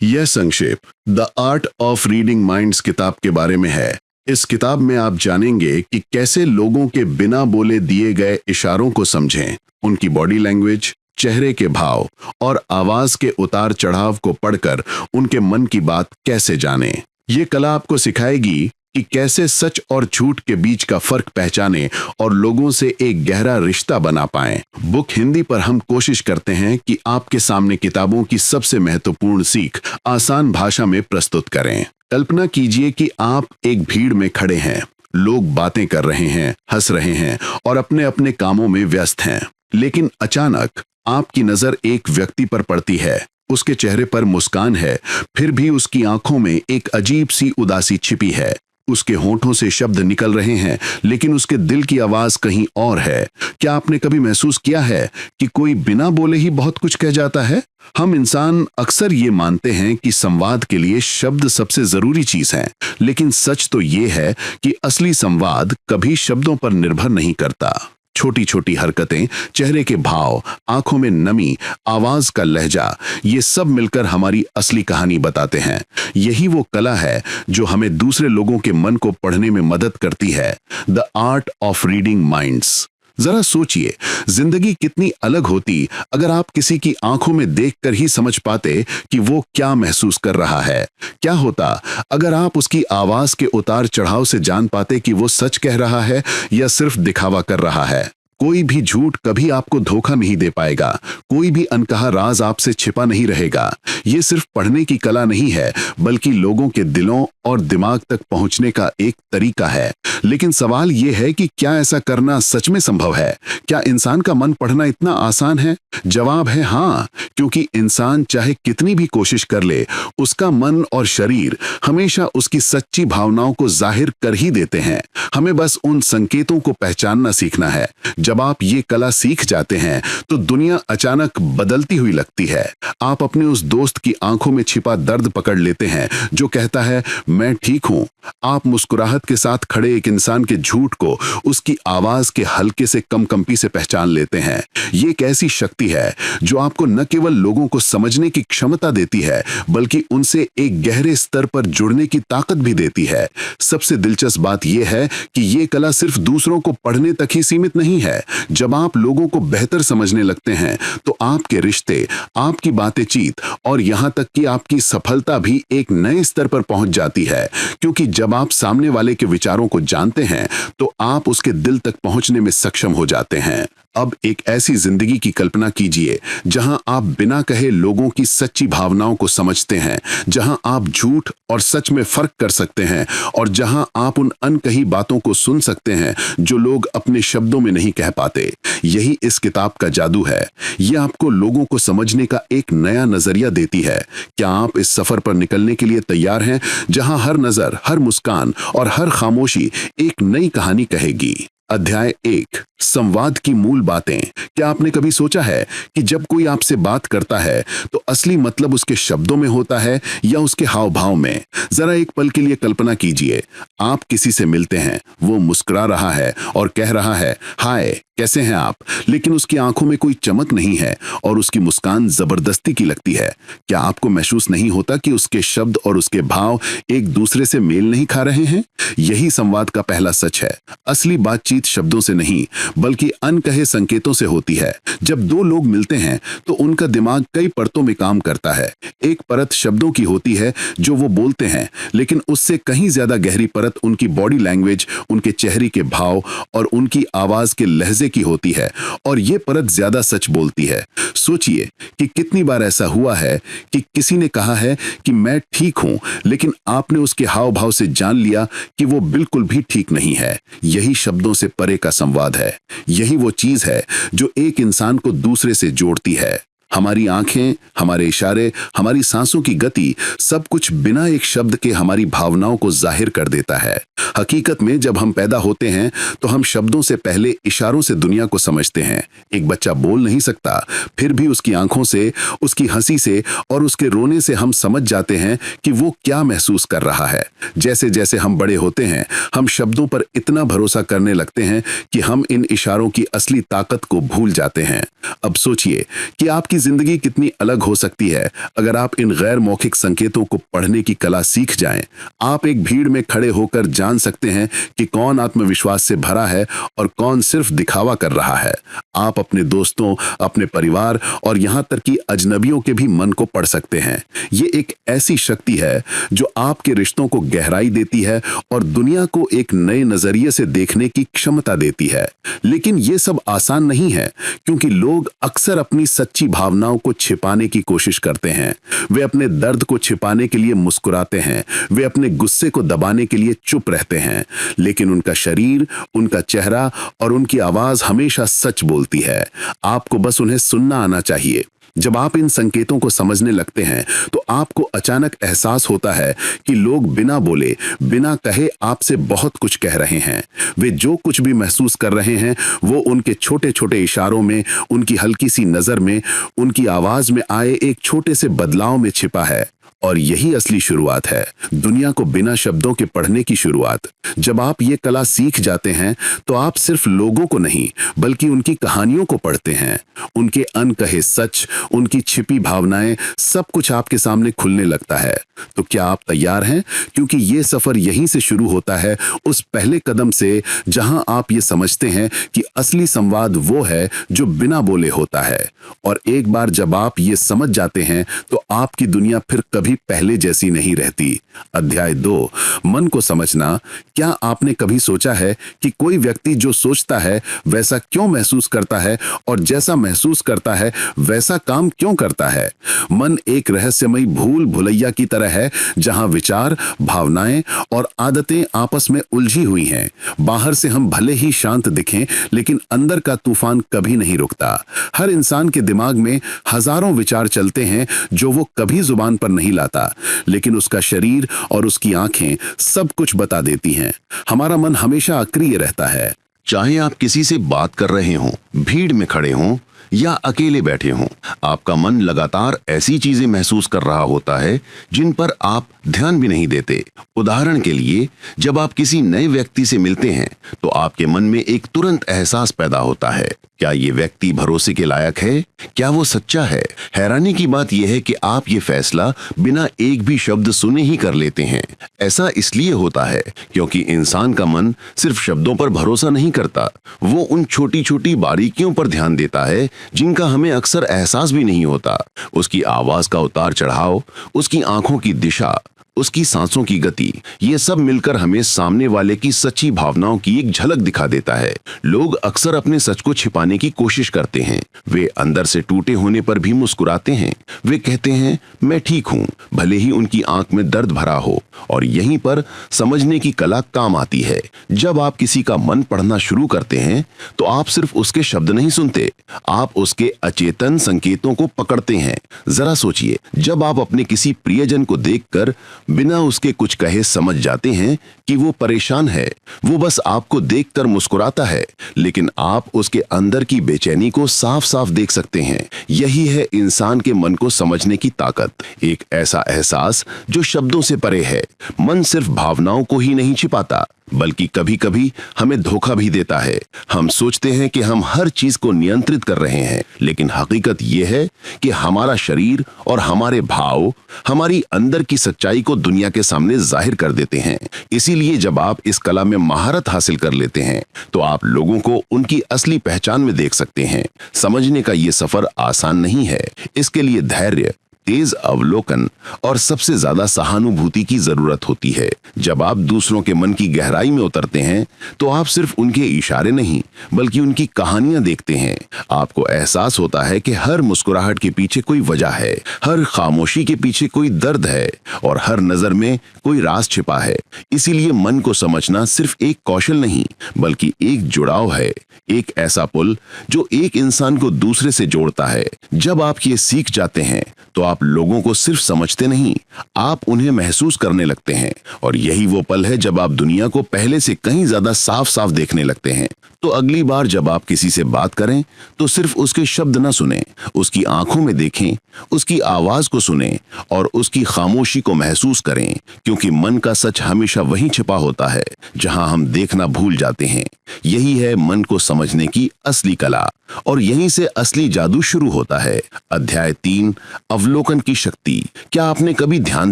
यह संक्षेप the art of reading minds किताब के बारे में है। इस किताब में आप जानेंगे कि कैसे लोगों के बिना बोले दिए गए इशारों को समझें, उनकी बॉडी लैंग्वेज, चेहरे के भाव और आवाज के उतार चढ़ाव को पढ़कर उनके मन की बात कैसे जानें। ये कला आपको सिखाएगी कि कैसे सच और झूठ के बीच का फर्क पहचानें और लोगों से एक गहरा रिश्ता बना पाएं। बुक हिंदी पर हम कोशिश करते हैं कि आपके सामने किताबों की सबसे महत्वपूर्ण सीख आसान भाषा में प्रस्तुत करें। कल्पना कीजिए कि आप एक भीड़ में खड़े हैं, लोग बातें कर रहे हैं, हंस रहे हैं और अपने अपने कामों में व्यस्त हैं। लेकिन अचानक आपकी नजर एक व्यक्ति पर पड़ती है। उसके चेहरे पर मुस्कान है, फिर भी उसकी आंखों में एक अजीब सी उदासी छिपी है। उसके होठों से शब्द निकल रहे हैं, लेकिन उसके दिल की आवाज कहीं और है। क्या आपने कभी महसूस किया है कि कोई बिना बोले ही बहुत कुछ कह जाता है? हम इंसान अक्सर ये मानते हैं कि संवाद के लिए शब्द सबसे जरूरी चीज है, लेकिन सच तो ये है कि असली संवाद कभी शब्दों पर निर्भर नहीं करता। छोटी छोटी हरकतें, चेहरे के भाव, आंखों में नमी, आवाज का लहजा, ये सब मिलकर हमारी असली कहानी बताते हैं। यही वो कला है जो हमें दूसरे लोगों के मन को पढ़ने में मदद करती है। The art of reading minds. जरा सोचिए, जिंदगी कितनी अलग होती अगर आप किसी की आंखों में देखकर ही समझ पाते कि वो क्या महसूस कर रहा है। क्या होता अगर आप उसकी आवाज के उतार चढ़ाव से जान पाते कि वो सच कह रहा है या सिर्फ दिखावा कर रहा है। कोई भी झूठ कभी आपको धोखा नहीं दे पाएगा, कोई भी अनकहा राज आपसे छिपा नहीं रहेगा। ये सिर्फ पढ़ने की कला नहीं है, बल्कि लोगों के दिलों और दिमाग तक पहुंचने का एक तरीका है। लेकिन सवाल यह है कि क्या ऐसा करना सच में संभव है? क्या इंसान का मन पढ़ना इतना आसान है? जवाब है हाँ, क्योंकि इंसान चाहे कितनी भी कोशिश कर ले, उसका मन और शरीर हमेशा उसकी सच्ची भावनाओं को जाहिर कर ही देते हैं। हमें बस उन संकेतों को पहचानना सीखना है। जब आप ये कला सीख जाते हैं तो दुनिया अचानक बदलती हुई लगती है। आप अपने उस दोस्त की आंखों में छिपा दर्द पकड़ लेते हैं जो कहता है मैं ठीक हूं। आप मुस्कुराहट के साथ खड़े एक इंसान के झूठ को उसकी आवाज के हल्के से कंपी से पहचान लेते हैं। ये एक ऐसी शक्ति है जो आपको न केवल लोगों को समझने की क्षमता देती है, बल्कि उनसे एक गहरे स्तर पर जुड़ने की ताकत भी देती है। सबसे दिलचस्प बात यह है कि ये कला सिर्फ दूसरों को पढ़ने तक ही सीमित नहीं है। जब आप लोगों को बेहतर समझने लगते हैं तो आपके रिश्ते, आपकी बातचीत और यहां तक कि आपकी सफलता भी एक नए स्तर पर पहुंच जाती है। क्योंकि जब आप सामने वाले के विचारों को जानते हैं तो आप उसके दिल तक पहुंचने में सक्षम हो जाते हैं। अब एक ऐसी जिंदगी की कल्पना कीजिए जहां आप बिना कहे लोगों की सच्ची भावनाओं को समझते हैं, जहां आप झूठ और सच में फर्क कर सकते हैं और जहां आप उन अनकही बातों को सुन सकते हैं जो लोग अपने शब्दों में नहीं कह पाते। यही इस किताब का जादू है। यह आपको लोगों को समझने का एक नया नजरिया देती है। क्या आप इस सफर पर निकलने के लिए तैयार हैं, जहां हर नजर, हर मुस्कान और हर खामोशी एक नई कहानी कहेगी? अध्याय 1, संवाद की मूल बातें। क्या आपने कभी सोचा है कि जब कोई आपसे बात करता है तो असली मतलब उसके शब्दों में होता है या उसके हाव भाव में? जरा एक पल के लिए कल्पना कीजिए, आप किसी से मिलते हैं, वो मुस्कुरा रहा है और कह रहा है हाय कैसे हैं आप, लेकिन उसकी आंखों में कोई चमक नहीं है और उसकी मुस्कान जबरदस्ती की लगती है। क्या आपको महसूस नहीं होता कि उसके शब्द और उसके भाव एक दूसरे से मेल नहीं खा रहे हैं? यही संवाद का पहला सच है। असली बातचीत शब्दों से नहीं, बल्कि अनकहे संकेतों से होती है। जब दो लोग मिलते हैं तो उनका दिमाग कई परतों में काम करता है। एक परत शब्दों की होती है जो वो बोलते हैं, लेकिन उससे कहीं ज्यादा गहरी परत उनकी बॉडी लैंग्वेज, उनके चेहरे के भाव और उनकी आवाज के लहजे की होती है, और ये परत ज्यादा सच बोलती है। सोचिए कि कितनी बार ऐसा हुआ है कि किसी ने कहा है कि मैं ठीक हूं, लेकिन आपने उसके हाव भाव से जान लिया कि वो बिल्कुल भी ठीक नहीं है। यही शब्दों से परे का संवाद है। यही वो चीज है जो एक इंसान को दूसरे से जोड़ती है। हमारी आंखें, हमारे इशारे, हमारी सांसों की गति, सब कुछ बिना एक शब्द के हमारी भावनाओं को जाहिर कर देता है। हकीकत में जब हम पैदा होते हैं तो हम शब्दों से पहले इशारों से दुनिया को समझते हैं। एक बच्चा बोल नहीं सकता, फिर भी उसकी आंखों से, उसकी हंसी से और उसके रोने से हम समझ जाते हैं कि वो क्या महसूस कर रहा है। जैसे जैसे हम बड़े होते हैं, हम शब्दों पर इतना भरोसा करने लगते हैं कि हम इन इशारों की असली ताकत को भूल जाते हैं। अब सोचिए कि आपकी जिंदगी कितनी अलग हो सकती है अगर आप इन गैर मौखिक संकेतों को पढ़ने की कला सीख जाएं। आप एक भीड़ में खड़े होकर जान सकते हैं कि कौन आत्मविश्वास से भरा है और कौन सिर्फ दिखावा कर रहा है। आप अपने दोस्तों, अपने परिवार और यहां तक कि अजनबियों के भी मन को पढ़ सकते हैं। ये एक ऐसी शक्ति है जो आपके रिश्तों को गहराई देती है और दुनिया को एक नए नजरिए से देखने की क्षमता देती है। लेकिन ये सब आसान नहीं है, क्योंकि लोग अक्सर अपनी सच्ची भावनाओं को छिपाने की कोशिश करते हैं। वे अपने दर्द को छिपाने के लिए मुस्कुराते हैं, वे अपने गुस्से को दबाने के लिए चुप रहते हैं, लेकिन उनका शरीर, उनका चेहरा और उनकी आवाज हमेशा सच बोलती है। आपको बस उन्हें सुनना आना चाहिए। जब आप इन संकेतों को समझने लगते हैं तो आपको अचानक एहसास होता है कि लोग बिना बोले, बिना कहे आपसे बहुत कुछ कह रहे हैं। वे जो कुछ भी महसूस कर रहे हैं वो उनके छोटे छोटे इशारों में, उनकी हल्की सी नजर में, उनकी आवाज में आए एक छोटे से बदलाव में छिपा है। और यही असली शुरुआत है, दुनिया को बिना शब्दों के पढ़ने की शुरुआत। जब आप ये कला सीख जाते हैं तो आप सिर्फ लोगों को नहीं बल्कि उनकी कहानियों को पढ़ते हैं। उनके अनकहे सच, उनकी छिपी भावनाएं, सब कुछ आपके सामने खुलने लगता है। तो क्या आप तैयार हैं? क्योंकि ये सफर यहीं से शुरू होता है, उस पहले कदम से जहां आप ये समझते हैं कि असली संवाद वो है जो बिना बोले होता है। और एक बार जब आप ये समझ जाते हैं तो आपकी दुनिया फिर कभी पहले जैसी नहीं रहती। अध्याय 2, मन को समझना। क्या आपने कभी सोचा है कि कोई व्यक्ति जो सोचता है वैसा क्यों महसूस करता है और जैसा महसूस करता है वैसा काम क्यों करता है? मन एक रहस्यमयी भूल भुलैया की तरह है, जहां विचार, भावनाएं और आदतें आपस में उलझी हुई हैं। बाहर से हम भले ही शांत दिखें, लेकिन अंदर का तूफान कभी नहीं रुकता। हर इंसान के दिमाग में हजारों विचार चलते हैं जो वो कभी जुबान पर नहीं लाता, लेकिन उसका शरीर और उसकी आंखें सब कुछ बता देती हैं। हमारा मन हमेशा अक्रिय रहता है। चाहे आप किसी से बात कर रहे हों, भीड़ में खड़े हों या अकेले बैठे हों, आपका मन लगातार ऐसी चीजें महसूस कर रहा होता है जिन पर आप ध्यान भी नहीं देते। उदाहरण के लिए, जब आप किसी नए व्यक्ति से मिलते हैं तो आपके मन में एक तुरंत एहसास पैदा होता है, क्या ये व्यक्ति भरोसे के लायक है? क्या वो सच्चा है? हैरानी की बात यह है कि आप ये फैसला बिना एक भी शब्द सुने ही कर लेते हैं। ऐसा इसलिए होता है क्योंकि इंसान का मन सिर्फ शब्दों पर भरोसा नहीं करता, वो उन छोटी छोटी बारीकियों पर ध्यान देता है जिनका हमें अक्सर एहसास भी नहीं होता। उसकी आवाज का उतार चढ़ाव, उसकी आंखों की दिशा, उसकी सांसों की गति, ये सब मिलकर हमें सामने वाले की सच्ची भावनाओं की एक झलक दिखा देता है। लोग अक्सर अपने सच को छिपाने की कोशिश करते हैं। वे अंदर से टूटे होने पर भी मुस्कुराते हैं। वे कहते हैं मैं ठीक हूं, भले ही उनकी आंख में दर्द भरा हो। और यहीं पर समझने की कला काम आती है। जब आप किसी का मन पढ़ना शुरू करते हैं तो आप सिर्फ उसके शब्द नहीं सुनते, आप उसके अचेतन संकेतों को पकड़ते हैं। जरा सोचिए, जब आप अपने किसी प्रियजन को देखकर बिना उसके कुछ कहे समझ जाते हैं कि वो परेशान है, वो बस आपको देखकर मुस्कुराता है, लेकिन आप उसके अंदर की बेचैनी को साफ साफ देख सकते हैं। यही है इंसान के मन को समझने की ताकत, एक ऐसा एहसास जो शब्दों से परे है। मन सिर्फ भावनाओं को ही नहीं छिपाता, बल्कि कभी कभी हमें धोखा भी देता है। हम सोचते हैं कि हम हर चीज को नियंत्रित कर रहे हैं, लेकिन हकीकत यह है कि हमारा शरीर और हमारे भाव हमारी अंदर की सच्चाई को दुनिया के सामने जाहिर कर देते हैं। इसीलिए जब आप इस कला में महारत हासिल कर लेते हैं तो आप लोगों को उनकी असली पहचान में देख सकते हैं। समझने का ये सफर आसान नहीं है। इसके लिए धैर्य, तेज अवलोकन और सबसे ज्यादा सहानुभूति की जरूरत होती है। जब आप दूसरों के मन की गहराई में उतरते हैं तो आप सिर्फ उनके इशारे नहीं बल्कि उनकी कहानियां देखते हैं। आपको एहसास होता है कि हर मुस्कुराहट के पीछे कोई वजह है, हर खामोशी के पीछे कोई दर्द है और हर नजर में कोई राज छिपा है। इसीलिए मन को समझना सिर्फ एक कौशल नहीं बल्कि एक जुड़ाव है, एक ऐसा पुल जो एक इंसान को दूसरे से जोड़ता है। जब आप ये सीख जाते हैं तो आप लोगों को सिर्फ समझते नहीं, आप उन्हें महसूस करने लगते हैं। और यही वो पल है जब आप दुनिया को पहले से कहीं ज्यादा साफ साफ देखने लगते हैं। तो अगली बार जब आप किसी से बात करें तो सिर्फ उसके शब्द न सुनें, उसकी आंखों में देखें, उसकी आवाज को सुनें और उसकी खामोशी को महसूस करें, क्योंकि मन का सच हमेशा वहीं छिपा होता है जहां हम देखना भूल जाते हैं। यही है मन को समझने की असली कला और यहीं से असली जादू शुरू होता है। अध्याय 3, अवलोकन की शक्ति। क्या आपने कभी ध्यान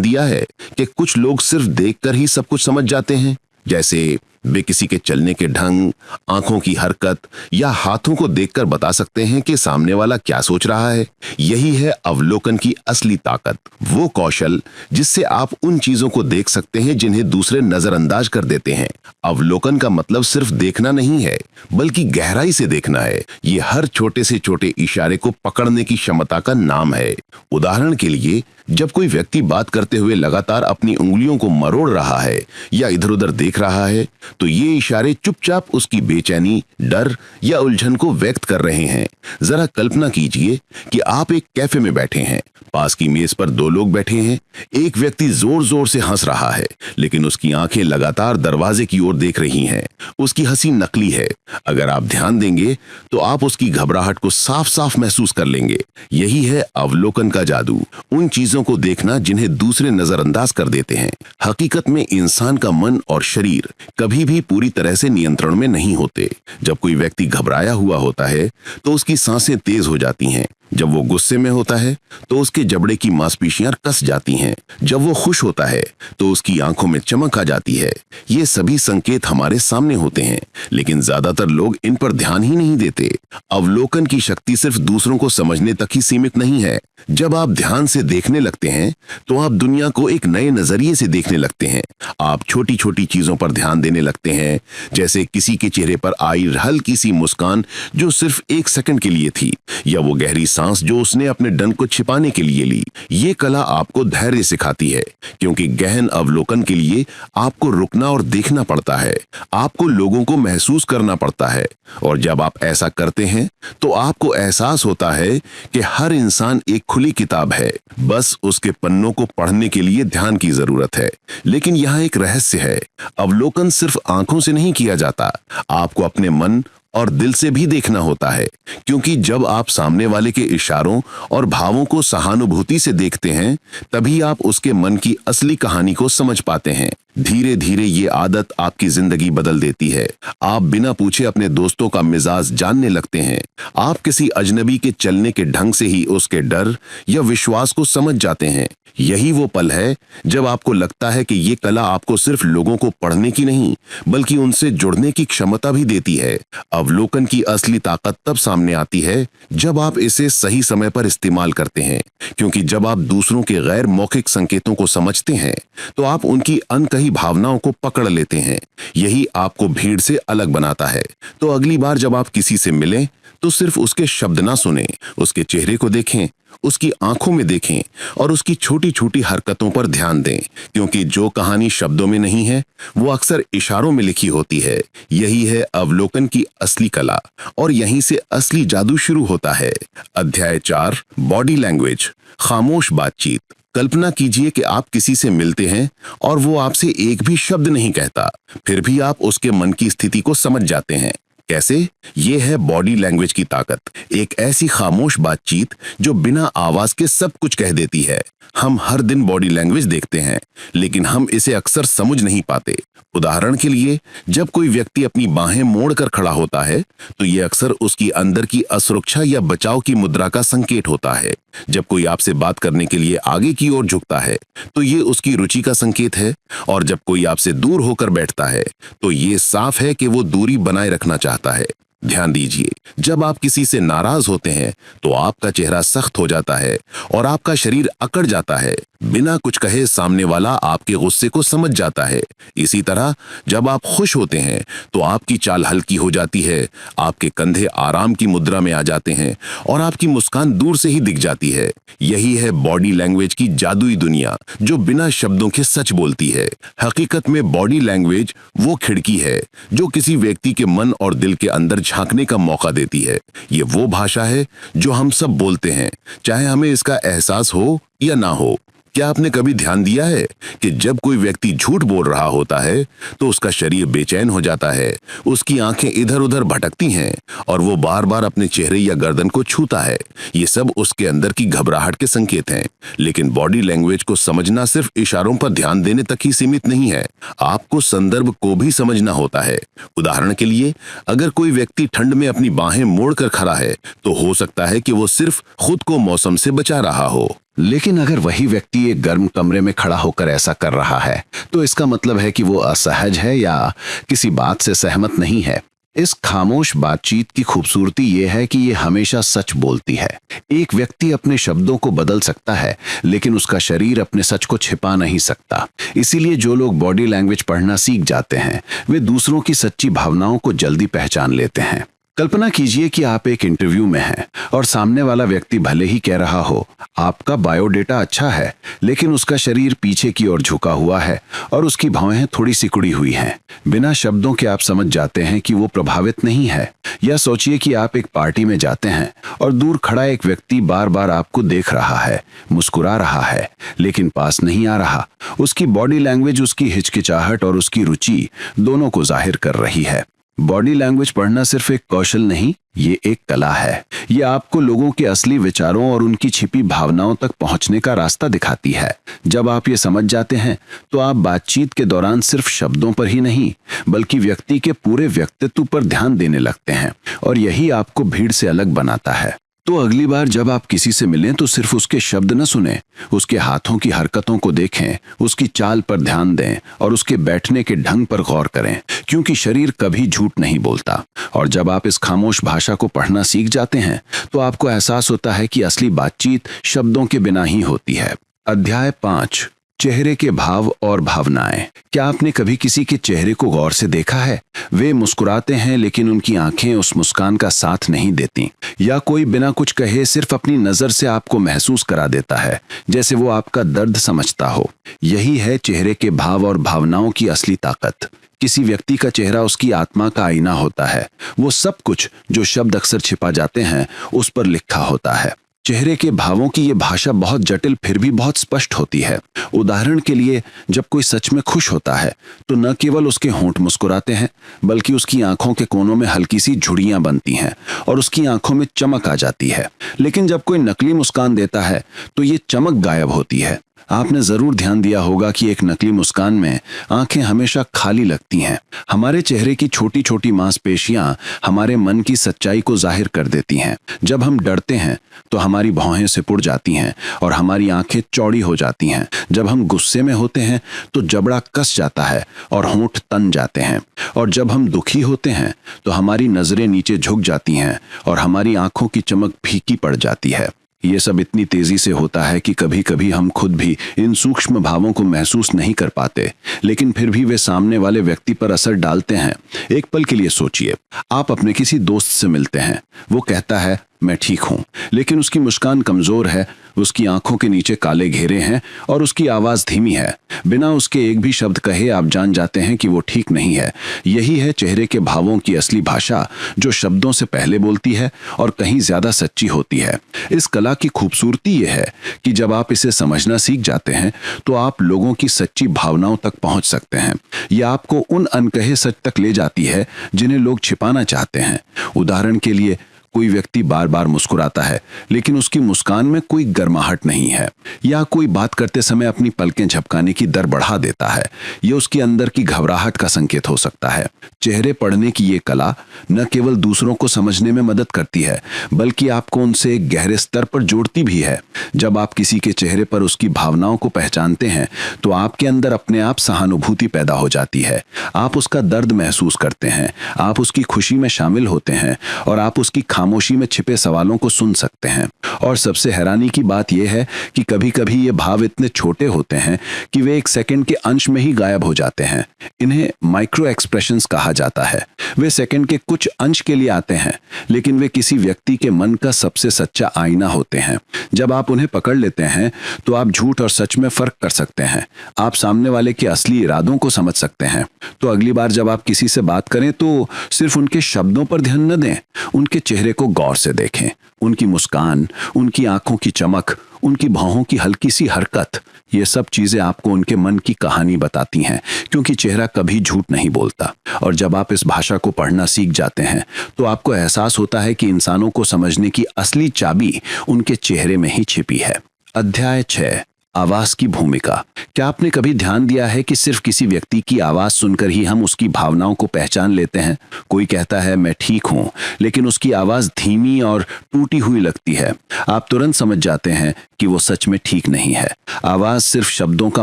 दिया है कि कुछ लोग सिर्फ देखकर ही सब कुछ समझ जाते हैं? जैसे वे किसी के चलने के ढंग, आंखों की हरकत या हाथों को देखकर बता सकते हैं कि सामने वाला क्या सोच रहा है। यही है अवलोकन की असली ताकत, वो कौशल जिससे आप उन चीजों को देख सकते हैं जिन्हें दूसरे नजरअंदाज कर देते हैं। अवलोकन का मतलब सिर्फ देखना नहीं है, बल्कि गहराई से देखना है। ये हर छोटे से छोटे इशारे को पकड़ने की क्षमता का नाम है। उदाहरण के लिए, जब कोई व्यक्ति बात करते हुए लगातार अपनी उंगलियों को मरोड़ रहा है या इधर उधर देख रहा है, तो ये इशारे चुपचाप उसकी बेचैनी, डर या उलझन को व्यक्त कर रहे हैं। जरा कल्पना कीजिए कि आप एक कैफे में बैठे हैं। पास की मेज पर 2 लोग बैठे हैं। एक व्यक्ति जोर जोर से हंस रहा है, लेकिन उसकी आंखें लगातार दरवाजे की ओर देख रही हैं। उसकी हंसी नकली है। अगर आप ध्यान देंगे तो आप उसकी घबराहट को साफ साफ महसूस कर लेंगे। यही है अवलोकन का जादू, उन चीजों को देखना जिन्हें दूसरे नजरअंदाज कर देते हैं। हकीकत में इंसान का मन और शरीर कभी भी पूरी तरह से नियंत्रण में नहीं होते। जब कोई व्यक्ति घबराया हुआ होता है तो उसकी सांसें तेज हो जाती हैं। जब वो गुस्से में होता है तो उसके जबड़े की मांसपेशियां कस जाती हैं। जब वो खुश होता है तो उसकी आंखों में चमक आ जाती है। ये सभी संकेत हमारे सामने होते हैं, लेकिन ज्यादातर लोग इन पर ध्यान ही नहीं देते। अवलोकन की शक्ति सिर्फ दूसरों को समझने तक ही सीमित नहीं है। जब आप ध्यान से देखने लगते हैं तो आप दुनिया को एक नए नजरिए से देखने लगते हैं। आप छोटी छोटी चीजों पर ध्यान देने लगते हैं, जैसे किसी के चेहरे पर आई हल्की सी मुस्कान जो सिर्फ 1 सेकंड के लिए थी, या वो गहरी सांस जो उसने अपने डर को छिपाने के लिए ली। ये कला आपको धैर्य सिखाती है, क्योंकि गहन अवलोकन के लिए आपको रुकना और देखना पड़ता है। आपको लोगों को महसूस करना पड़ता है, और जब आप ऐसा करते हैं तो आपको एहसास होता है कि हर इंसान एक खुली किताब है, बस उसके पन्नों को पढ़ने के लिए ध्यान की जरूरत है। लेकिन यहाँ एक रहस्य है, अवलोकन सिर्फ आंखों से नहीं किया जाता, आपको अपने मन और दिल से भी देखना होता है, क्योंकि जब आप सामने वाले के इशारों और भावों को सहानुभूति से देखते हैं, तभी आप उसके मन की असली कहानी को समझ पाते हैं। धीरे धीरे ये आदत आपकी जिंदगी बदल देती है। आप बिना पूछे अपने दोस्तों का मिजाज जानने लगते हैं। आप किसी अजनबी के चलने के ढंग से ही उसके डर या विश्वास को समझ जाते हैं। यही वो पल है जब आपको लगता है कि ये कला आपको सिर्फ लोगों को पढ़ने की नहीं, बल्कि उनसे जुड़ने की क्षमता भी देती है। अवलोकन की असली ताकत तब सामने आती है जब आप इसे सही समय पर इस्तेमाल करते हैं, क्योंकि जब आप दूसरों के गैर मौखिक संकेतों को समझते हैं तो आप उनकी अनकही भावनाओं को पकड़ लेते हैं। यही आपको भीड़ से अलग बनाता है। तो अगली बार जब आप किसी से मिलें तो सिर्फ उसके शब्द ना सुनें, उसके चेहरे को देखें, उसकी आंखों में देखें और उसकी छोटी छोटी हरकतों पर ध्यान दें, क्योंकि जो कहानी शब्दों में नहीं है वो अक्सर इशारों में लिखी होती है। यही है अवलोकन की असली कला, और यहीं से असली जादू शुरू होता है। अध्याय 4, बॉडी लैंग्वेज, खामोश बातचीत। कल्पना कीजिए कि आप किसी से मिलते हैं और वो आपसे एक भी शब्द नहीं कहता, फिर भी आप उसके मन की स्थिति को समझ जाते हैं। कैसे? ये है बॉडी लैंग्वेज की ताकत, एक ऐसी खामोश बातचीत जो बिना आवाज के सब कुछ कह देती है। हम हर दिन बॉडी लैंग्वेज देखते हैं, लेकिन हम इसे अक्सर समझ नहीं पाते। उदाहरण के लिए, जब कोई व्यक्ति अपनी बाहें मोड़कर खड़ा होता है तो ये अक्सर उसकी अंदर की असुरक्षा या बचाव की मुद्रा का संकेत होता है। जब कोई आपसे बात करने के लिए आगे की ओर झुकता है तो ये उसकी रुचि का संकेत है, और जब कोई आपसे दूर होकर बैठता है तो ये साफ है कि वो दूरी बनाए रखना चाहता है। ध्यान दीजिए, जब आप किसी से नाराज होते हैं तो आपका चेहरा सख्त हो जाता है और आपका शरीर अकड़ जाता है। बिना कुछ कहे सामने वाला आपके गुस्से को समझ जाता है। इसी तरह जब आप खुश होते हैं तो आपकी चाल हल्की हो जाती है, आपके कंधे आराम की मुद्रा में आ जाते हैं और आपकी मुस्कान दूर से ही दिख जाती है। यही है बॉडी लैंग्वेज की जादुई दुनिया, जो बिना शब्दों के सच बोलती है। हकीकत में बॉडी लैंग्वेज वो खिड़की है जो किसी व्यक्ति के मन और दिल के अंदर झांकने का मौका देती है। ये वो भाषा है जो हम सब बोलते हैं, चाहे हमें इसका एहसास हो या ना हो। क्या आपने कभी ध्यान दिया है कि जब कोई व्यक्ति झूठ बोल रहा होता है तो उसका शरीर बेचैन हो जाता है, उसकी आंखें इधर उधर भटकती हैं और वो बार बार अपने चेहरे या गर्दन को छूता है। ये सब उसके अंदर की घबराहट के संकेत हैं। लेकिन बॉडी लैंग्वेज को समझना सिर्फ इशारों पर ध्यान देने तक ही सीमित नहीं है, आपको संदर्भ को भी समझना होता है। उदाहरण के लिए, अगर कोई व्यक्ति ठंड में अपनी बाहें मोड़कर खड़ा है तो हो सकता है कि वो सिर्फ खुद को मौसम से बचा रहा हो। लेकिन अगर वही व्यक्ति एक गर्म कमरे में खड़ा होकर ऐसा कर रहा है तो इसका मतलब है कि वो असहज है या किसी बात से सहमत नहीं है। इस खामोश बातचीत की खूबसूरती ये है कि ये हमेशा सच बोलती है। एक व्यक्ति अपने शब्दों को बदल सकता है लेकिन उसका शरीर अपने सच को छिपा नहीं सकता। इसीलिए जो लोग बॉडी लैंग्वेज पढ़ना सीख जाते हैं वे दूसरों की सच्ची भावनाओं को जल्दी पहचान लेते हैं। कल्पना कीजिए कि आप एक इंटरव्यू में हैं और सामने वाला व्यक्ति भले ही कह रहा हो आपका बायोडेटा अच्छा है, लेकिन उसका शरीर पीछे की ओर झुका हुआ है और उसकी भौहें थोड़ी सिकुड़ी हुई हैं। बिना शब्दों के आप समझ जाते हैं कि वो प्रभावित नहीं है। या सोचिए कि आप एक पार्टी में जाते हैं और दूर खड़ा एक व्यक्ति बार बार आपको देख रहा है, मुस्कुरा रहा है, लेकिन पास नहीं आ रहा। उसकी बॉडी लैंग्वेज उसकी हिचकिचाहट और उसकी रुचि दोनों को जाहिर कर रही है। बॉडी लैंग्वेज पढ़ना सिर्फ एक कौशल नहीं, ये एक कला है। ये आपको लोगों के असली विचारों और उनकी छिपी भावनाओं तक पहुंचने का रास्ता दिखाती है। जब आप ये समझ जाते हैं तो आप बातचीत के दौरान सिर्फ शब्दों पर ही नहीं बल्कि व्यक्ति के पूरे व्यक्तित्व पर ध्यान देने लगते हैं और यही आपको भीड़ से अलग बनाता है। तो अगली बार जब आप किसी से मिलें तो सिर्फ उसके शब्द न सुनें, उसके हाथों की हरकतों को देखें, उसकी चाल पर ध्यान दें और उसके बैठने के ढंग पर गौर करें, क्योंकि शरीर कभी झूठ नहीं बोलता। और जब आप इस खामोश भाषा को पढ़ना सीख जाते हैं तो आपको एहसास होता है कि असली बातचीत शब्दों के बिना ही होती है। अध्याय 5, चेहरे के भाव और भावनाएं। क्या आपने कभी किसी के चेहरे को गौर से देखा है? वे मुस्कुराते हैं लेकिन उनकी आंखें उस मुस्कान का साथ नहीं देती। या कोई बिना कुछ कहे सिर्फ अपनी नजर से आपको महसूस करा देता है, जैसे वो आपका दर्द समझता हो। यही है चेहरे के भाव और भावनाओं की असली ताकत। किसी व्यक्ति का चेहरा उसकी आत्मा का आईना होता है। वो सब कुछ जो शब्द अक्सर छिपा जाते हैं उस पर लिखा होता है। चेहरे के भावों की ये भाषा बहुत जटिल फिर भी बहुत स्पष्ट होती है। उदाहरण के लिए, जब कोई सच में खुश होता है तो न केवल उसके होंठ मुस्कुराते हैं बल्कि उसकी आंखों के कोनों में हल्की सी झुर्रियां बनती हैं और उसकी आंखों में चमक आ जाती है। लेकिन जब कोई नकली मुस्कान देता है तो ये चमक गायब होती है। आपने जरूर ध्यान दिया होगा कि एक नकली मुस्कान में आंखें हमेशा खाली लगती हैं। हमारे चेहरे की छोटी छोटी मांसपेशियां हमारे मन की सच्चाई को जाहिर कर देती हैं। जब हम डरते हैं तो हमारी भौहें सिकुड़ जाती हैं और हमारी आंखें चौड़ी हो जाती हैं। जब हम गुस्से में होते हैं तो जबड़ा कस जाता है और होंठ तन जाते हैं। और जब हम दुखी होते हैं तो हमारी नजरें नीचे झुक जाती हैं और हमारी आंखों की चमक फीकी पड़ जाती है। ये सब इतनी तेजी से होता है कि कभी कभी हम खुद भी इन सूक्ष्म भावों को महसूस नहीं कर पाते, लेकिन फिर भी वे सामने वाले व्यक्ति पर असर डालते हैं। एक पल के लिए सोचिए, आप अपने किसी दोस्त से मिलते हैं। वो कहता है मैं ठीक हूं, लेकिन उसकी मुस्कान कमजोर है, उसकी आंखों के नीचे काले घेरे हैं और उसकी आवाज धीमी है। बिना उसके एक भी शब्द कहे आप जान जाते हैं कि वो ठीक नहीं है। यही है चेहरे के भावों की असली भाषा, जो शब्दों से पहले बोलती है और कहीं ज्यादा सच्ची होती है। इस कला की खूबसूरती यह है कि जब आप इसे समझना सीख जाते हैं तो आप लोगों की सच्ची भावनाओं तक पहुंच सकते हैं। यह आपको उन अनकहे सच तक ले जाती है जिन्हें लोग छिपाना चाहते हैं। उदाहरण के लिए, कोई व्यक्ति बार बार मुस्कुराता है लेकिन उसकी मुस्कान में कोई गर्माहट नहीं है, या कोई बात करते समय अपनी पलकें झपकाने की दर बढ़ा देता है। यह उसके अंदर की घबराहट का संकेत हो सकता है। चेहरे पढ़ने की ये कला न केवल दूसरों को समझने में मदद करती है बल्कि आपको उनसे एक गहरे स्तर पर जोड़ती भी है। जब आप किसी के चेहरे पर उसकी भावनाओं को पहचानते हैं तो आपके अंदर अपने आप सहानुभूति पैदा हो जाती है। आप उसका दर्द महसूस करते हैं, आप उसकी खुशी में शामिल होते हैं और आप उसकी खामोशी में छिपे सवालों को सुन सकते हैं। और सबसे हैरानी की बात यह है कि कभी कभी ये भाव इतने छोटे होते हैं कि वे एक सेकंड के अंश में ही गायब हो जाते हैं। इन्हें माइक्रो एक्सप्रेशंस कहा जाता है। वे सेकंड के कुछ अंश के लिए आते हैं, लेकिन वे किसी व्यक्ति के मन का सबसे सच्चा आईना होते हैं। जब आप उन्हें पकड़ लेते हैं तो आप झूठ और सच में फर्क कर सकते हैं। आप सामने वाले के असली इरादों को समझ सकते हैं। तो अगली बार जब आप किसी से बात करें तो सिर्फ उनके शब्दों पर ध्यान न दें, उनके चेहरे को गौर से देखें। उनकी मुस्कान, उनकी आंखों की चमक, उनकी भौहों की हल्की सी हरकत, ये सब चीजें आपको उनके मन की कहानी बताती हैं, क्योंकि चेहरा कभी झूठ नहीं बोलता। और जब आप इस भाषा को पढ़ना सीख जाते हैं तो आपको एहसास होता है कि इंसानों को समझने की असली चाबी उनके चेहरे में ही छिपी है। अध्याय 6, आवाज की भूमिका। क्या आपने कभी ध्यान दिया है कि सिर्फ किसी व्यक्ति की आवाज सुनकर ही हम उसकी भावनाओं को पहचान लेते हैं? कोई कहता है मैं ठीक हूं, लेकिन उसकी आवाज धीमी और टूटी हुई लगती है। आप तुरंत समझ जाते हैं कि वो सच में ठीक नहीं है। आवाज सिर्फ शब्दों का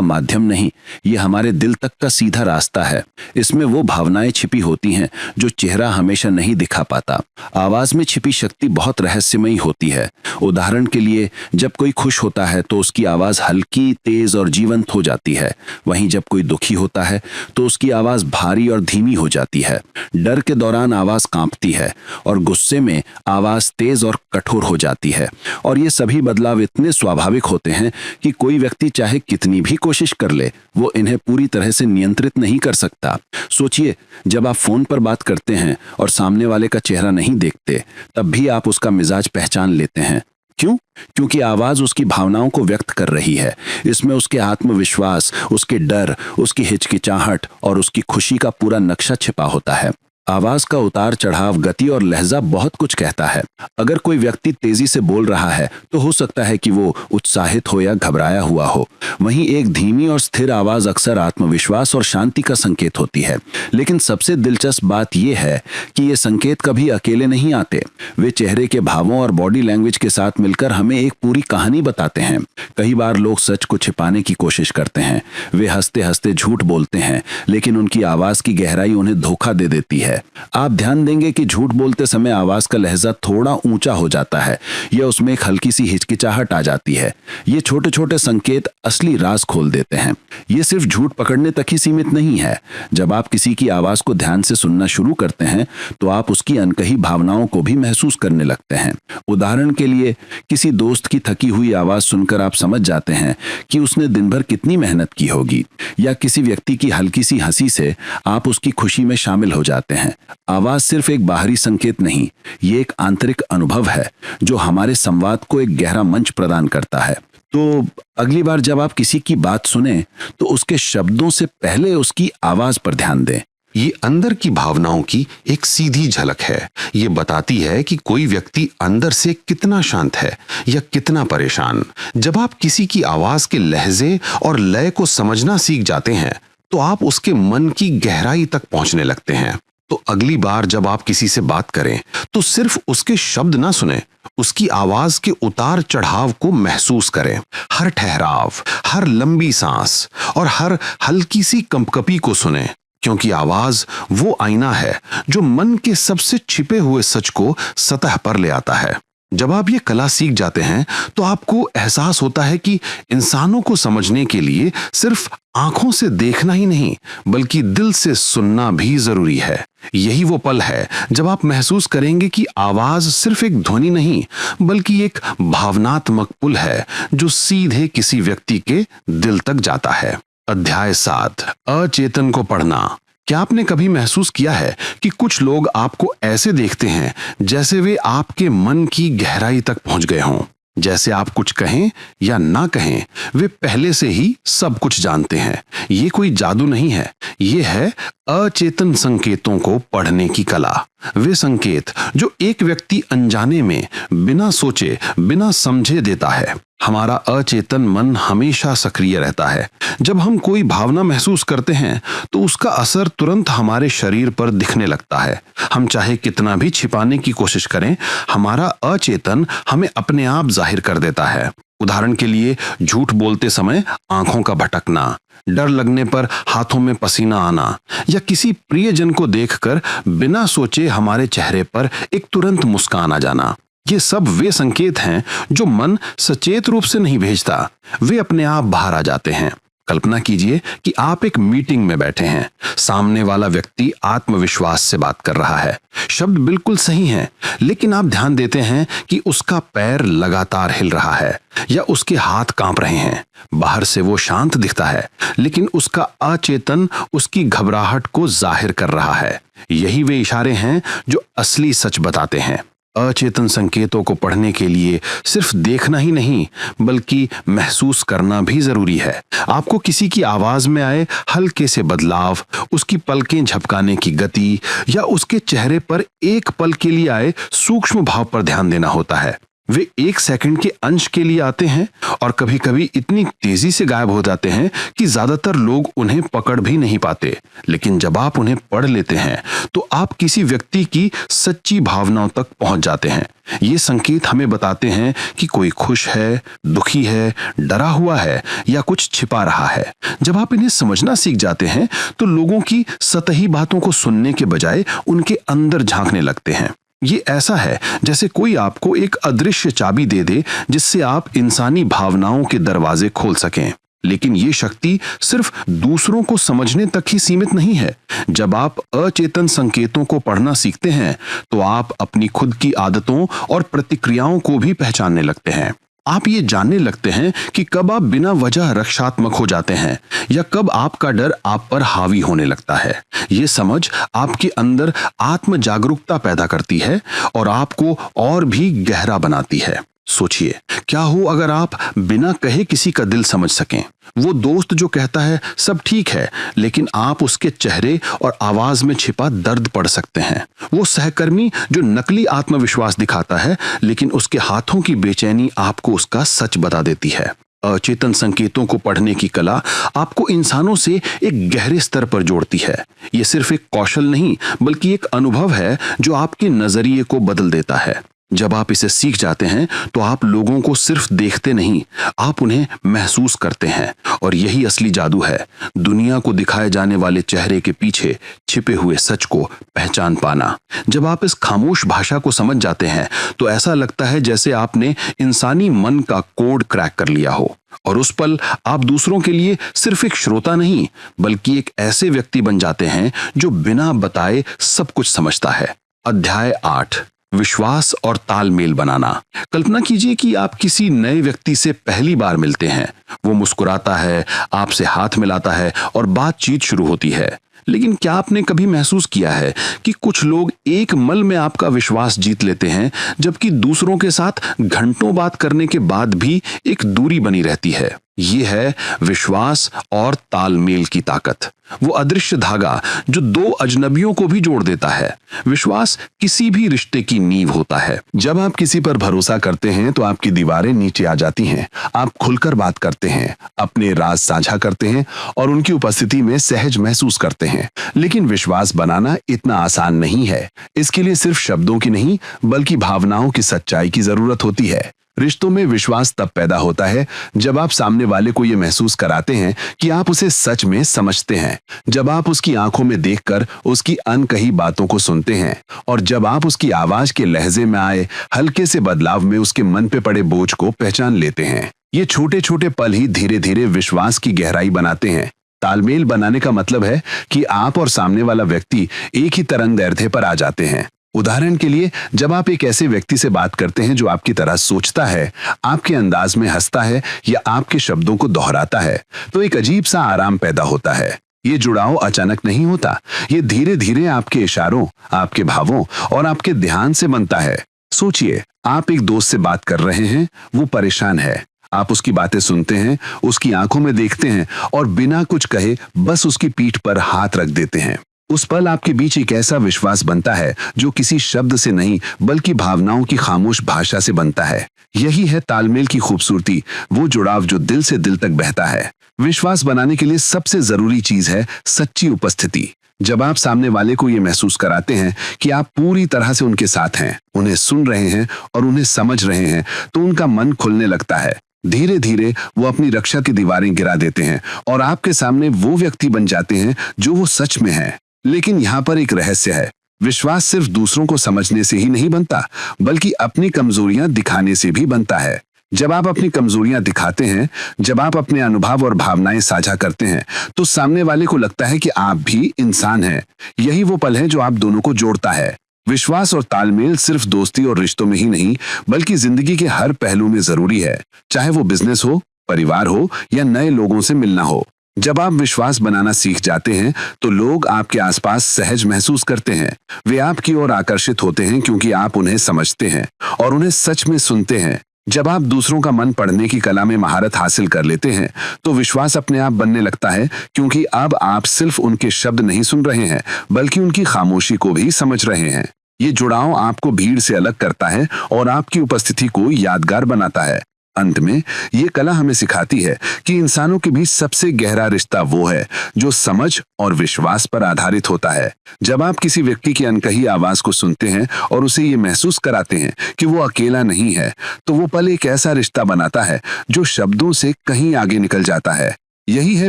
माध्यम नहीं, ये हमारे दिल तक का सीधा रास्ता है। इसमें वो भावनाएं छिपी होती हैं जो चेहरा हमेशा नहीं दिखा पाता। आवाज में छिपी शक्ति बहुत रहस्यमयी होती है। उदाहरण के लिए, जब कोई खुश होता है तो उसकी आवाज हल्की, तेज और जीवंत हो जाती है। वहीं जब कोई दुखी होता है तो उसकी आवाज भारी और धीमी हो जाती है। डर के दौरान आवाज कांपती है और गुस्से में आवाज तेज और कठोर हो जाती है। और ये सभी बदलाव इतने स्वाभाविक होते हैं कि कोई व्यक्ति चाहे कितनी भी कोशिश कर ले, वो इन्हें पूरी तरह से नियंत्रित नहीं कर सकता। सोचिए, जब आप फोन पर बात करते हैं और सामने वाले का चेहरा नहीं देखते, तब भी आप उसका मिजाज पहचान लेते हैं। क्यों? क्योंकि आवाज उसकी भावनाओं को व्यक्त कर रही है। इसमें उसके आत्मविश्वास, उसके डर, उसकी हिचकिचाहट और उसकी खुशी का पूरा नक्शा छिपा होता है। आवाज का उतार चढ़ाव, गति और लहजा बहुत कुछ कहता है। अगर कोई व्यक्ति तेजी से बोल रहा है तो हो सकता है कि वो उत्साहित हो या घबराया हुआ हो। वहीं एक धीमी और स्थिर आवाज अक्सर आत्मविश्वास और शांति का संकेत होती है। लेकिन सबसे दिलचस्प बात यह है कि ये संकेत कभी अकेले नहीं आते। वे चेहरे के भावों और बॉडी लैंग्वेज के साथ मिलकर हमें एक पूरी कहानी बताते हैं। कई बार लोग सच को छिपाने की कोशिश करते हैं। वे हंसते हंसते झूठ बोलते हैं, लेकिन उनकी आवाज की गहराई उन्हें धोखा दे देती है। आप ध्यान देंगे कि झूठ बोलते समय आवाज का लहजा थोड़ा ऊंचा हो जाता है या उसमें एक हल्की सी हिचकिचाहट आ जाती है। ये छोटे छोटे संकेत असली राज खोल देते हैं। ये सिर्फ झूठ पकड़ने तक ही सीमित नहीं है। जब आप किसी की आवाज को ध्यान से सुनना शुरू करते हैं तो आप उसकी अनकही भावनाओं को भी महसूस करने लगते हैं। उदाहरण के लिए, किसी दोस्त की थकी हुई आवाज सुनकर आप समझ जाते हैं कि उसने दिन भर कितनी मेहनत की होगी, या किसी व्यक्ति की हल्की सी हंसी से आप उसकी खुशी में शामिल हो जाते हैं। आवाज सिर्फ एक बाहरी संकेत नहीं, ये एक आंतरिक अनुभव है जो हमारे संवाद को एक गहरा मंच प्रदान करता है। तो अगली बार जब आप किसी की बात सुने तो उसके शब्दों से पहले उसकी आवाज पर ध्यान दें। ये अंदर की भावनाओं की एक सीधी झलक है। ये बताती है कि कोई व्यक्ति अंदर से कितना शांत है या कितना परेशान। जब आप किसी की आवाज के लहजे और लय को समझना सीख जाते हैं तो आप उसके मन की गहराई तक पहुंचने लगते हैं। तो अगली बार जब आप किसी से बात करें तो सिर्फ उसके शब्द ना सुने, उसकी आवाज के उतार चढ़ाव को महसूस करें। हर ठहराव, हर लंबी सांस और हर हल्की सी कंपकपी को सुने, क्योंकि आवाज वो आईना है जो मन के सबसे छिपे हुए सच को सतह पर ले आता है। जब आप ये कला सीख जाते हैं तो आपको एहसास होता है कि इंसानों को समझने के लिए सिर्फ आंखों से देखना ही नहीं, बल्कि दिल से सुनना भी जरूरी है। यही वो पल है जब आप महसूस करेंगे कि आवाज सिर्फ एक ध्वनि नहीं, बल्कि एक भावनात्मक पुल है जो सीधे किसी व्यक्ति के दिल तक जाता है। अध्याय 7, अचेतन को पढ़ना। क्या आपने कभी महसूस किया है कि कुछ लोग आपको ऐसे देखते हैं जैसे वे आपके मन की गहराई तक पहुंच गए हों? जैसे आप कुछ कहें या ना कहें, वे पहले से ही सब कुछ जानते हैं। ये कोई जादू नहीं है, ये है अचेतन संकेतों को पढ़ने की कला। वे संकेत जो एक व्यक्ति अनजाने में बिना सोचे, बिना समझे देता है। हमारा अचेतन मन हमेशा सक्रिय रहता है। जब हम कोई भावना महसूस करते हैं तो उसका असर तुरंत हमारे शरीर पर दिखने लगता है। हम चाहे कितना भी छिपाने की कोशिश करें, हमारा अचेतन हमें अपने आप जाहिर कर देता है। उदाहरण के लिए, झूठ बोलते समय आंखों का भटकना, डर लगने पर हाथों में पसीना आना, या किसी प्रियजन को देखकर बिना सोचे हमारे चेहरे पर एक तुरंत मुस्कान आ जाना। ये सब वे संकेत हैं जो मन सचेत रूप से नहीं भेजता, वे अपने आप बाहर आ जाते हैं। कल्पना कीजिए कि आप एक मीटिंग में बैठे हैं। सामने वाला व्यक्ति आत्मविश्वास से बात कर रहा है, शब्द बिल्कुल सही हैं, लेकिन आप ध्यान देते हैं कि उसका पैर लगातार हिल रहा है या उसके हाथ कांप रहे हैं। बाहर से वो शांत दिखता है, लेकिन उसका अचेतन उसकी घबराहट को जाहिर कर रहा है। यही वे इशारे हैं जो असली सच बताते हैं। अचेतन संकेतों को पढ़ने के लिए सिर्फ देखना ही नहीं बल्कि महसूस करना भी जरूरी है। आपको किसी की आवाज में आए हल्के से बदलाव, उसकी पलकें झपकाने की गति या उसके चेहरे पर एक पल के लिए आए सूक्ष्म भाव पर ध्यान देना होता है। वे 1 सेकंड के अंश के लिए आते हैं और कभी कभी इतनी तेजी से गायब हो जाते हैं कि ज्यादातर लोग उन्हें पकड़ भी नहीं पाते। लेकिन जब आप उन्हें पढ़ लेते हैं तो आप किसी व्यक्ति की सच्ची भावनाओं तक पहुंच जाते हैं। ये संकेत हमें बताते हैं कि कोई खुश है, दुखी है, डरा हुआ है या कुछ छिपा रहा है। जब आप इन्हें समझना सीख जाते हैं तो लोगों की सतही बातों को सुनने के बजाय उनके अंदर झांकने लगते हैं। ये ऐसा है जैसे कोई आपको एक अदृश्य चाबी दे दे जिससे आप इंसानी भावनाओं के दरवाजे खोल सकें। लेकिन ये शक्ति सिर्फ दूसरों को समझने तक ही सीमित नहीं है। जब आप अचेतन संकेतों को पढ़ना सीखते हैं तो आप अपनी खुद की आदतों और प्रतिक्रियाओं को भी पहचानने लगते हैं। आप ये जानने लगते हैं कि कब आप बिना वजह रक्षात्मक हो जाते हैं या कब आपका डर आप पर हावी होने लगता है। ये समझ आपके अंदर आत्म जागरूकता पैदा करती है और आपको और भी गहरा बनाती है। सोचिए, क्या हो अगर आप बिना कहे किसी का दिल समझ सकें। वो दोस्त जो कहता है सब ठीक है, लेकिन आप उसके चेहरे और आवाज में छिपा दर्द पढ़ सकते हैं। वो सहकर्मी जो नकली आत्मविश्वास दिखाता है, लेकिन उसके हाथों की बेचैनी आपको उसका सच बता देती है। अचेतन संकेतों को पढ़ने की कला आपको इंसानों से एक गहरे स्तर पर जोड़ती है। ये सिर्फ एक कौशल नहीं बल्कि एक अनुभव है जो आपके नजरिए को बदल देता है। जब आप इसे सीख जाते हैं तो आप लोगों को सिर्फ देखते नहीं, आप उन्हें महसूस करते हैं। और यही असली जादू है, दुनिया को दिखाए जाने वाले चेहरे के पीछे छिपे हुए सच को पहचान पाना। जब आप इस खामोश भाषा को समझ जाते हैं तो ऐसा लगता है जैसे आपने इंसानी मन का कोड क्रैक कर लिया हो। और उस पल आप दूसरों के लिए सिर्फ एक श्रोता नहीं बल्कि एक ऐसे व्यक्ति बन जाते हैं जो बिना बताए सब कुछ समझता है। अध्याय 8, विश्वास और तालमेल बनाना। कल्पना कीजिए कि आप किसी नए व्यक्ति से पहली बार मिलते हैं। वो मुस्कुराता है, आपसे हाथ मिलाता है और बातचीत शुरू होती है। लेकिन क्या आपने कभी महसूस किया है कि कुछ लोग एक मल में आपका विश्वास जीत लेते हैं, जबकि दूसरों के साथ घंटों बात करने के बाद भी एक दूरी बनी रहती है? ये है विश्वास और तालमेल की ताकत, वो अदृश्य धागा जो दो अजनबियों को भी जोड़ देता है। विश्वास किसी भी रिश्ते की नींव होता है। जब आप किसी पर भरोसा करते हैं तो आपकी दीवारें नीचे आ जाती हैं। आप खुलकर बात करते हैं, अपने राज साझा करते हैं और उनकी उपस्थिति में सहज महसूस करते हैं। लेकिन विश्वास बनाना इतना आसान नहीं है। इसके लिए सिर्फ शब्दों की नहीं बल्कि भावनाओं की सच्चाई की जरूरत होती है। रिश्तों में विश्वास तब पैदा होता है जब आप सामने वाले को यह महसूस कराते हैं कि आप उसे सच में समझते हैं, जब आप उसकी आंखों में देखकर उसकी अनकही बातों को सुनते हैं और जब आप उसकी आवाज के लहजे में आए हल्के से बदलाव में उसके मन पे पड़े बोझ को पहचान लेते हैं। ये छोटे छोटे पल ही धीरे धीरे विश्वास की गहराई बनाते हैं। तालमेल बनाने का मतलब है कि आप और सामने वाला व्यक्ति एक ही तरंगदैर्ध्य पर आ जाते हैं। उदाहरण के लिए, जब आप एक ऐसे व्यक्ति से बात करते हैं जो आपकी तरह सोचता है, आपके अंदाज में हंसता है या आपके शब्दों को दोहराता है, तो एक अजीब सा आराम पैदा होता है। ये जुड़ाव अचानक नहीं होता, ये धीरे धीरे आपके इशारों, आपके भावों और आपके ध्यान से बनता है। सोचिए, आप एक दोस्त से बात कर रहे हैं, वो परेशान है। आप उसकी बातें सुनते हैं, उसकी आंखों में देखते हैं और बिना कुछ कहे बस उसकी पीठ पर हाथ रख देते हैं। उस पल आपके बीच एक ऐसा विश्वास बनता है जो किसी शब्द से नहीं बल्कि भावनाओं की खामोश भाषा से बनता है। यही है तालमेल की खूबसूरती, वो जुड़ाव जो दिल से दिल तक बहता है। विश्वास बनाने के लिए सबसे जरूरी चीज है सच्ची उपस्थिति। जब आप सामने वाले को ये महसूस कराते हैं कि आप पूरी तरह से उनके साथ हैं, उन्हें सुन रहे हैं और उन्हें समझ रहे हैं, तो उनका मन खुलने लगता है। धीरे धीरे वो अपनी रक्षा की दीवारें गिरा देते हैं और आपके सामने वो व्यक्ति बन जाते हैं जो वो सच में है। लेकिन यहाँ पर एक रहस्य है, विश्वास सिर्फ दूसरों को समझने से ही नहीं बनता बल्कि अपनी कमजोरियां दिखाने से भी बनता है। जब आप अपनी कमजोरियां दिखाते हैं, जब आप अपने अनुभव और भावनाएं साझा करते हैं, तो सामने वाले को लगता है कि आप भी इंसान हैं। यही वो पल है जो आप दोनों को जोड़ता है। विश्वास और तालमेल सिर्फ दोस्ती और रिश्तों में ही नहीं बल्कि जिंदगी के हर पहलू में जरूरी है, चाहे वो बिजनेस हो, परिवार हो या नए लोगों से मिलना हो। जब आप विश्वास बनाना सीख जाते हैं तो लोग आपके आसपास सहज महसूस करते हैं। वे आपकी ओर आकर्षित होते हैं क्योंकि आप उन्हें समझते हैं और उन्हें सच में सुनते हैं। जब आप दूसरों का मन पढ़ने की कला में महारत हासिल कर लेते हैं तो विश्वास अपने आप बनने लगता है, क्योंकि अब आप सिर्फ उनके शब्द नहीं सुन रहे हैं बल्कि उनकी खामोशी को भी समझ रहे हैं। ये जुड़ाव आपको भीड़ से अलग करता है और आपकी उपस्थिति को यादगार बनाता है। अंत में ये कला हमें सिखाती है कि इंसानों के बीच सबसे गहरा रिश्ता वो है जो समझ और विश्वास पर आधारित होता है। जब आप किसी व्यक्ति की अनकही आवाज को सुनते हैं और उसे ये महसूस कराते हैं कि वो अकेला नहीं है, तो वो पल एक ऐसा रिश्ता बनाता है जो शब्दों से कहीं आगे निकल जाता है। यही है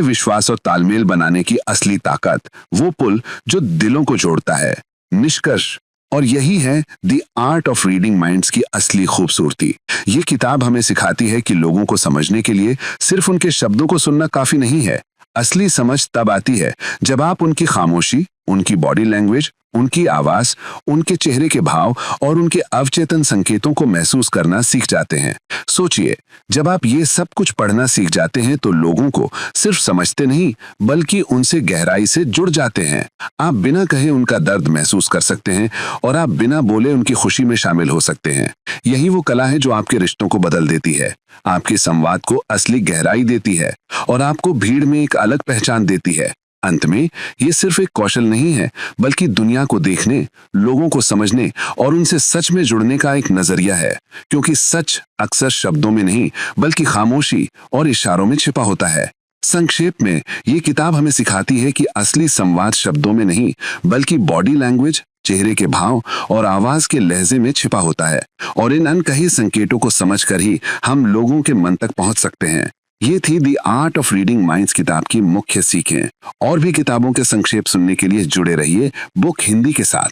विश्वास और तालमेल बनाने की असली ताकत, वो पुल जो दिलों को जोड़ता है। निष्कर्ष, और यही है the art of reading minds की असली खूबसूरती। ये किताब हमें सिखाती है कि लोगों को समझने के लिए सिर्फ उनके शब्दों को सुनना काफी नहीं है। असली समझ तब आती है जब आप उनकी खामोशी, उनकी बॉडी लैंग्वेज, उनकी आवाज, उनके चेहरे के भाव और उनके अवचेतन संकेतों को महसूस करना सीख जाते हैं। सोचिए, जब आप ये सब कुछ पढ़ना सीख जाते हैं तो लोगों को सिर्फ समझते नहीं बल्कि उनसे गहराई से जुड़ जाते हैं। आप बिना कहे उनका दर्द महसूस कर सकते हैं और आप बिना बोले उनकी खुशी में शामिल हो सकते हैं। यही वो कला है जो आपके रिश्तों को बदल देती है, आपके संवाद को असली गहराई देती है और आपको भीड़ में एक अलग पहचान देती है। अंत में ये सिर्फ एक कौशल नहीं है बल्कि दुनिया को देखने, लोगों को समझने और उनसे सच में जुड़ने का एक नजरिया है, क्योंकि सच अक्सर शब्दों में नहीं बल्कि खामोशी और इशारों में छिपा होता है। संक्षेप में ये किताब हमें सिखाती है कि असली संवाद शब्दों में नहीं बल्कि बॉडी लैंग्वेज, चेहरे के भाव और आवाज के लहजे में छिपा होता है, और इन अनकही संकेतों को समझकर ही हम लोगों के मन तक पहुंच सकते हैं। ये थी the art of reading minds किताब की मुख्य सीखें। और भी किताबों के संक्षेप सुनने के लिए जुड़े रहिए बुक हिंदी के साथ।